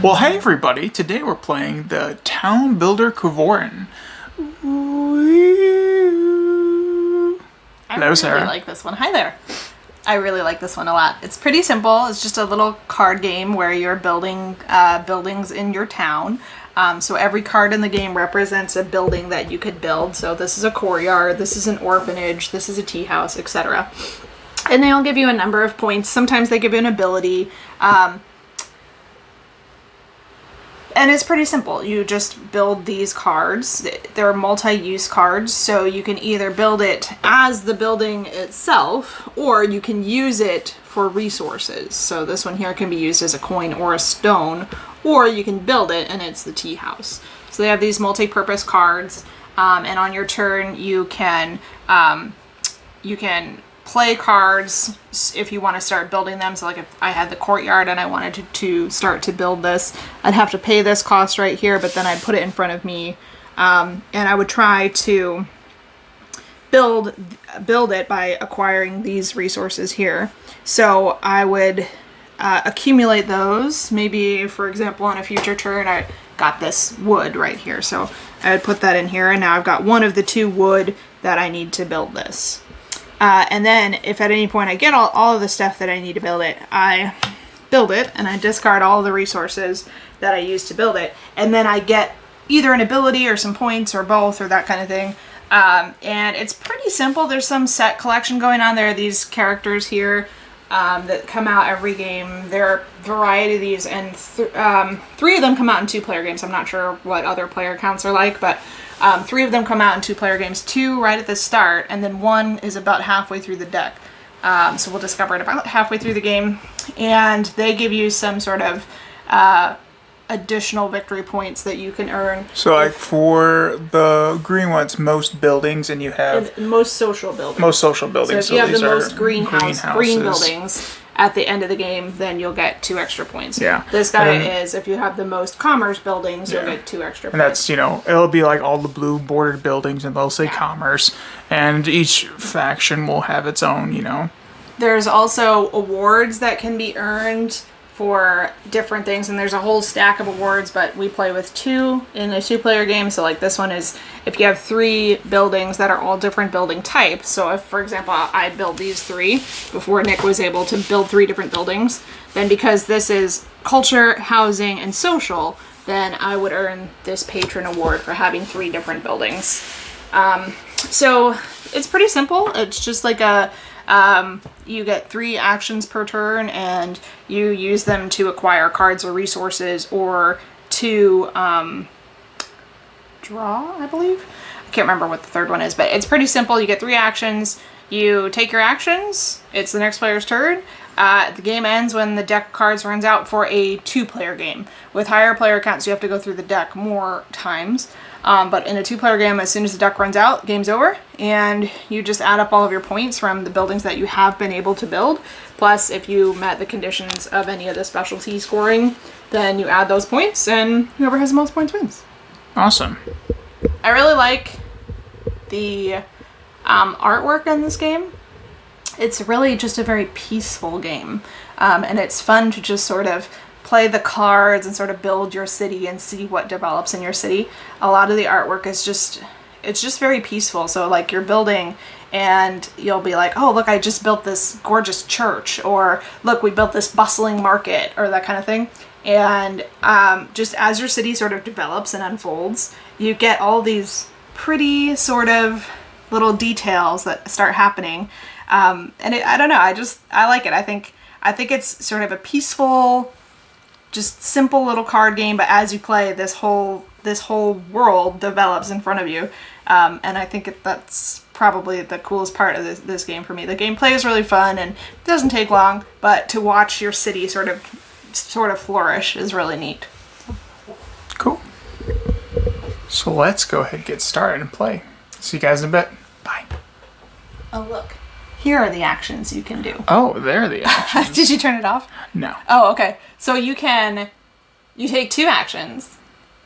Well, hey everybody! Today we're playing the Town Builder Coevorden. Hello, Sarah. I really like this one. Hi there. I really like this one a lot. It's pretty simple. It's just a little card game where you're building buildings in your town. So every card in the game represents a building that you could build. So this is a courtyard, this is an orphanage, this is a tea house, etc. And they all give you a number of points. Sometimes they give you an ability. And it's pretty simple. You just build these cards. They're multi-use cards, so you can either build it as the building itself, or you can use it for resources. So this one here can be used as a coin or a stone, or you can build it and it's the tea house. So they have these multi-purpose cards, and on your turn you can play cards if you want to start building them. So like if I had the courtyard and I wanted to start to build this, I'd have to pay this cost right here, but then I'd put it in front of me, and I would try to build it by acquiring these resources here. So I would accumulate those. Maybe, for example, on a future turn, I got this wood right here. So I would put that in here, and now I've got one of the 2 wood that I need to build this. And then if at any point I get all of the stuff that I need to build it, I build it and I discard all the resources that I used to build it. And then I get either an ability or some points or both or that kind of thing. And it's pretty simple. There's some set collection going on. There are these characters here that come out every game. There are a variety of these, and 3 of them come out in 2-player games. I'm not sure what other player counts are like, but 3 of them come out in 2-player games, 2 right at the start, and then 1 is about halfway through the deck. So we'll discover it about halfway through the game, and they give you some sort of additional victory points that you can earn. So like for the green ones, most buildings, and you have... most social buildings. Most social buildings. So if you have these the most green houses. buildings at the end of the game, then you'll get 2 extra points. Yeah. This guy is, if you have the most commerce buildings, you'll get 2 extra points. And that's, it'll be like all the blue bordered buildings, and they'll say commerce, and each faction will have its own, There's also awards that can be earned for different things, and there's a whole stack of awards, but we play with 2 in a 2-player game. So like this one is if you have 3 buildings that are all different building types. So if, for example, I build these 3 before Nick was able to build 3 different buildings, then because this is culture, housing, and social, then I would earn this patron award for having 3 different buildings. So it's pretty simple. It's just like you get 3 actions per turn, and you use them to acquire cards or resources, or to draw, I believe. I can't remember what the third one is, but it's pretty simple. You get 3 actions. You take your actions. It's the next player's turn. The game ends when the deck of cards runs out for a 2-player game. With higher player counts, you have to go through the deck more times. But in a 2-player game, as soon as the deck runs out, game's over, and you just add up all of your points from the buildings that you have been able to build. Plus, if you met the conditions of any of the specialty scoring, then you add those points, and whoever has the most points wins. Awesome. I really like the artwork in this game. It's really just a very peaceful game, and it's fun to just sort of play the cards and sort of build your city and see what develops in your city. A lot of the artwork is just very peaceful. So like you're building and you'll be like, oh, look, I just built this gorgeous church, or look, we built this bustling market, or that kind of thing. And just as your city sort of develops and unfolds, you get all these pretty sort of little details that start happening. And I don't know, I like it. I think it's sort of a peaceful, just simple little card game, but as you play, this whole world develops in front of you, and I think that's probably the coolest part of this game for me. The gameplay is really fun and it doesn't take long, but to watch your city sort of flourish is really neat. Cool. So let's go ahead and get started and play. See you guys in a bit. Bye. Oh, look. Here are the actions you can do. Oh, there are the actions. Did you turn it off? No. Oh, okay. So you take 2 actions,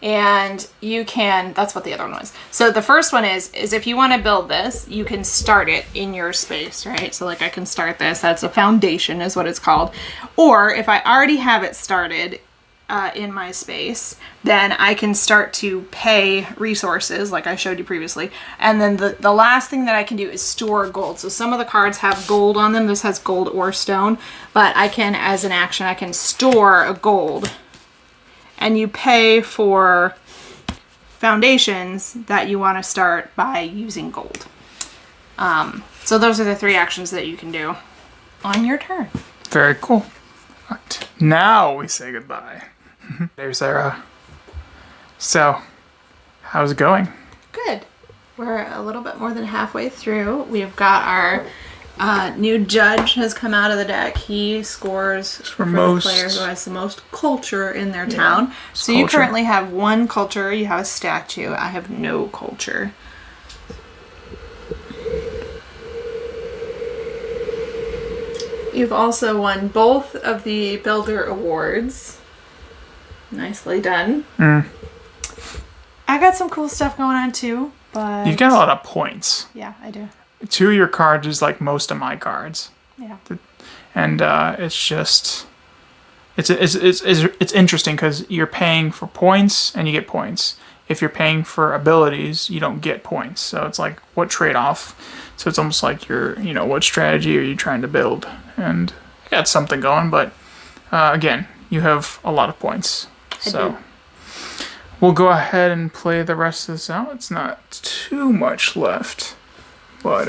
and that's what the other one was. So the first one is if you want to build this, you can start it in your space, right? So like I can start this, that's a foundation is what it's called. Or if I already have it started, in my space, then I can start to pay resources like I showed you previously. And then the last thing that I can do is store gold. So some of the cards have gold on them. This has gold or stone, but I can, as an action, I can store a gold. And you pay for foundations that you want to start by using gold. So those are the 3 actions that you can do on your turn. Very cool. Right. Now we say goodbye. There's Sarah. So, how's it going? Good. We're a little bit more than halfway through. We've got our new judge has come out of the deck. He scores for the player who has the most culture in their town. So you currently have 1 culture. You have a statue. I have no culture. You've also won both of the Builder Awards. Nicely done. I got some cool stuff going on too, but... You've got a lot of points. Yeah, I do. 2 of your cards is like most of my cards. Yeah. And it's just... It's interesting because you're paying for points and you get points. If you're paying for abilities, you don't get points. So it's like, what trade-off? So it's almost like what strategy are you trying to build? And I got something going, but again, you have a lot of points. So we'll go ahead and play the rest of this out. It's not too much left, but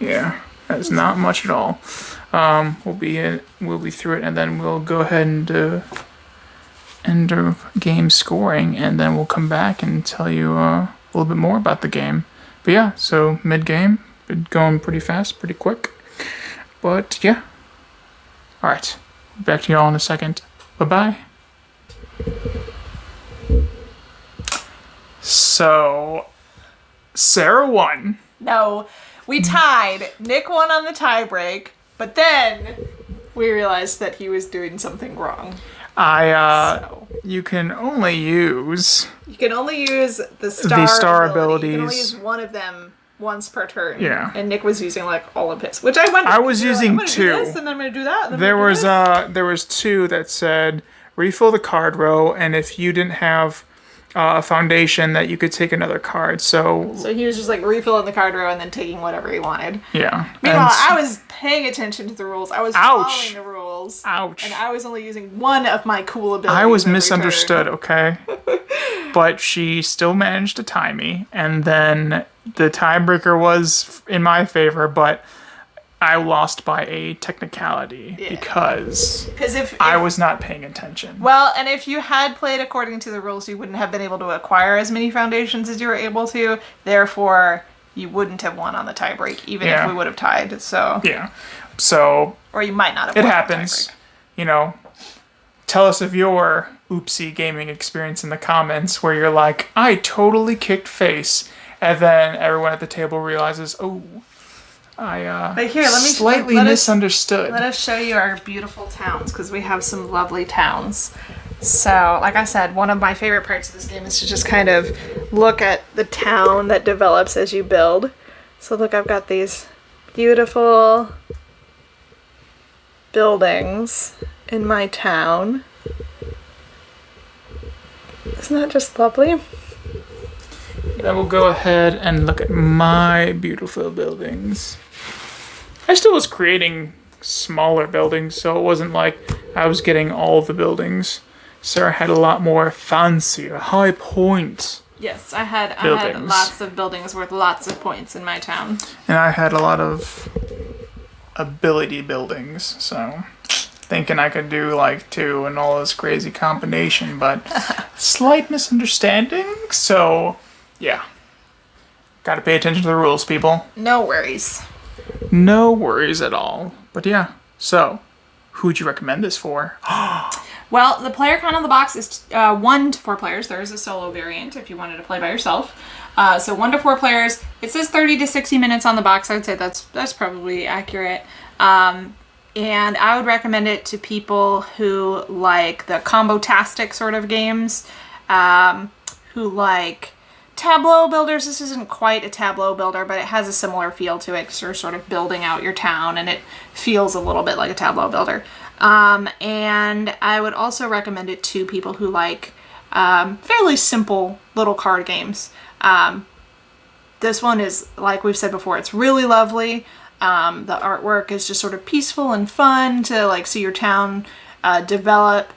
yeah, that's not much at all. We'll be through it, and then we'll go ahead and end of game scoring, and then we'll come back and tell you a little bit more about the game. But yeah, so mid-game, been going pretty fast, pretty quick. But yeah. Alright, back to y'all in a second. Bye-bye. So, Sarah won. No, we tied. Nick won on the tie break, but then we realized that he was doing something wrong. You can only use... You can only use the star abilities. You can only use one of them once per turn. Yeah. And Nick was using like all of his, which I went. I was using I'm 2. do this, and then I'm going to do that. And then there was 2 that said refill the card row, and if you didn't have a foundation, that you could take another card. So he was just like refilling the card row and then taking whatever he wanted. Yeah. Meanwhile, I was paying attention to the rules. I was following the rules. Ouch. And I was only using one of my cool abilities. I was misunderstood, okay? But she still managed to tie me, and then the tiebreaker was in my favor, but I lost by a technicality because if I was not paying attention. Well, and if you had played according to the rules, you wouldn't have been able to acquire as many foundations as you were able to. Therefore, you wouldn't have won on the tiebreak, even if we would have tied. So yeah, so or you might not have. It happens, Tell us of your oopsie gaming experience in the comments where you're like, I totally kicked face, and then everyone at the table realizes, oh. But here, slightly misunderstood. Let us show you our beautiful towns, because we have some lovely towns. So, like I said, one of my favorite parts of this game is to just kind of look at the town that develops as you build. So look, I've got these beautiful buildings in my town. Isn't that just lovely? Then we'll go ahead and look at my beautiful buildings. I still was creating smaller buildings, so it wasn't like I was getting all the buildings. Sarah had a lot more fancier, high point. Yes, I had lots of buildings worth lots of points in my town. And I had a lot of ability buildings, so thinking I could do like 2 and all this crazy combination, but slight misunderstanding, so yeah. Gotta pay attention to the rules, people. No worries. No worries at all. But yeah, so who'd you recommend this for? Well, the player count on the box is 1 to 4 players. There is a solo variant if you wanted to play by yourself. So 1 to 4 players. It says 30 to 60 minutes on the box. I would say that's probably accurate. And I would recommend it to people who like the combo-tastic sort of games, who like tableau builders. This isn't quite a tableau builder, but it has a similar feel to it because you're sort of building out your town and it feels a little bit like a tableau builder. And I would also recommend it to people who like fairly simple little card games. This one is, like we've said before, it's really lovely. The artwork is just sort of peaceful and fun to like see your town develop.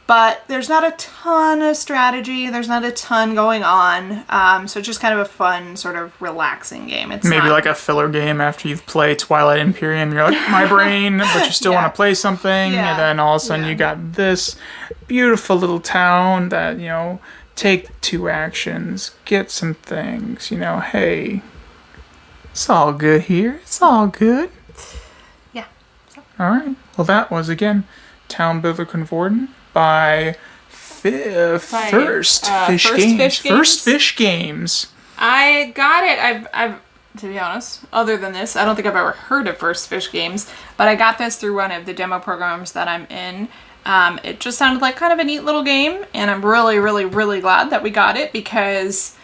But there's not a ton of strategy. There's not a ton going on. So it's just kind of a fun, sort of relaxing game. It's Maybe not, like a filler game after you've played Twilight Imperium. You're like, my brain, but you still Yeah. want to play something. Yeah. And then all of a sudden Yeah. you got this beautiful little town that, take 2 actions, get some things, hey, it's all good here. It's all good. yeah. So, All right. Well, that was, again, Town Builder Coevorden by First Fish Games. First Fish Games. I got it. I've to be honest, other than this, I don't think I've ever heard of First Fish Games, but I got this through one of the demo programs that I'm in. It just sounded like kind of a neat little game, and I'm really, really, really glad that we got it, because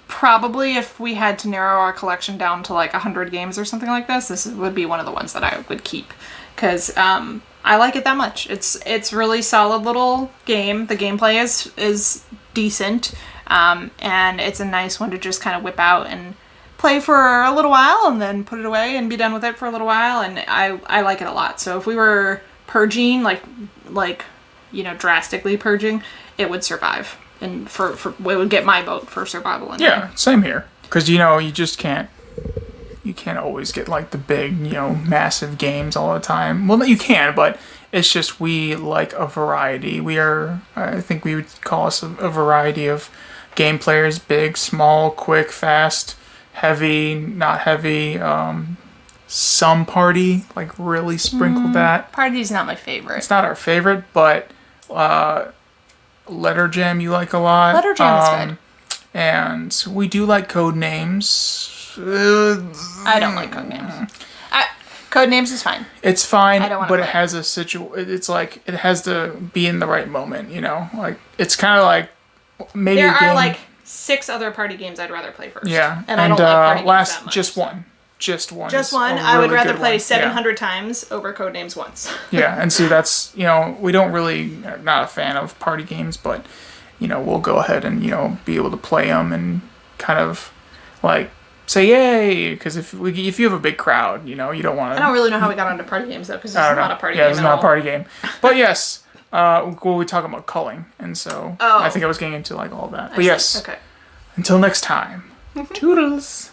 probably if we had to narrow our collection down to like 100 games or something like this would be one of the ones that I would keep, because I like it that much. It's really solid little game. The gameplay is decent, and it's a nice one to just kind of whip out and play for a little while and then put it away and be done with it for a little while, and I like it a lot. So if we were purging, like drastically purging, it would survive, and for it would get my vote for survival in Yeah, there. same here. Because, you just can't always get like the big, massive games all the time. Well, you can, but it's just we like a variety. I think we would call us a variety of game players: big, small, quick, fast, heavy, not heavy. Some party, like really sprinkle that. Party's not my favorite. It's not our favorite, but Letter Jam you like a lot. Letter Jam is good. And we do like code names. I don't like code names. Code names is fine. It's fine, I don't wanna but play it has a it's like it has to be in the right moment, Like it's kind of like maybe There a game, are like 6 other party games I'd rather play first. yeah, and I don't like party games last that much. just one. Just one. Just is one. a I would really rather good play one. 700 times over code names once. Yeah, and see that's we don't really not a fan of party games, but we'll go ahead and be able to play them and kind of like say yay, because if you have a big crowd, you don't want to. I don't really know how we got onto party games though, because it's not a party game. Yeah, it's at not all. a party game. But yes, we're talking about culling, and so I think I was getting into like all that. But yes, Okay. until next time, toodles.